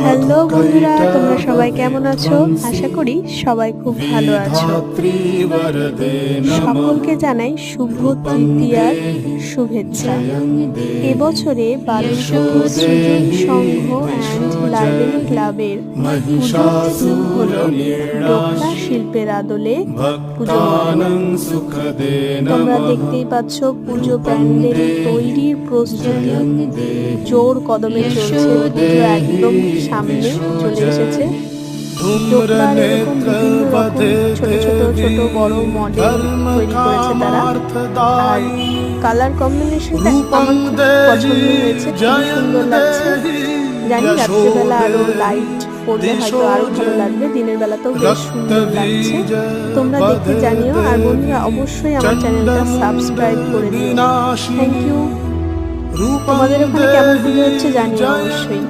Hello বন্ধুরা, তোমরা সবাই কেমন আছো? আশা করি সবাই খুব ভালো আছো। সকলকে জানাই শুভ তৃতীয়ার শুভেচ্ছা। এবছরে বারাণসী সৃজন সংঘ অ্যান্ড লাইব্রেরি ক্লাবের পুজোর থিম হল ডোকরা শিল্পের আদলে পুজো। তোমরা দেখতেই পাচ্ছ পুজো প্যান্ডেল তৈরির প্রস্তুতি জোর কদমে চলছে। পুজো একদম সামনে চলে এসেছে। ডোকরার এরকম বিভিন্ন রকম ছোট বড় মডেল তৈরি করেছে তারা। আর কালার কম্বিনেশনটা আমার খুব পছন্দ হয়েছে, খুব সুন্দর লাগছে। জানি রাত্রিবেলা আরো লাইট পড়লে হয়তো আরো ভালো লাগবে, দিনের বেলাতেও বেশ সুন্দর লাগছে। তোমরা দেখে জানিও, আর বন্ধুরা অবশ্যই আমার চ্যানেলটা সাবস্ক্রাইব করে দিও। Thank you. তোমাদের ওখানে কেমন পুজো হচ্ছে জানিও অবশ্যই।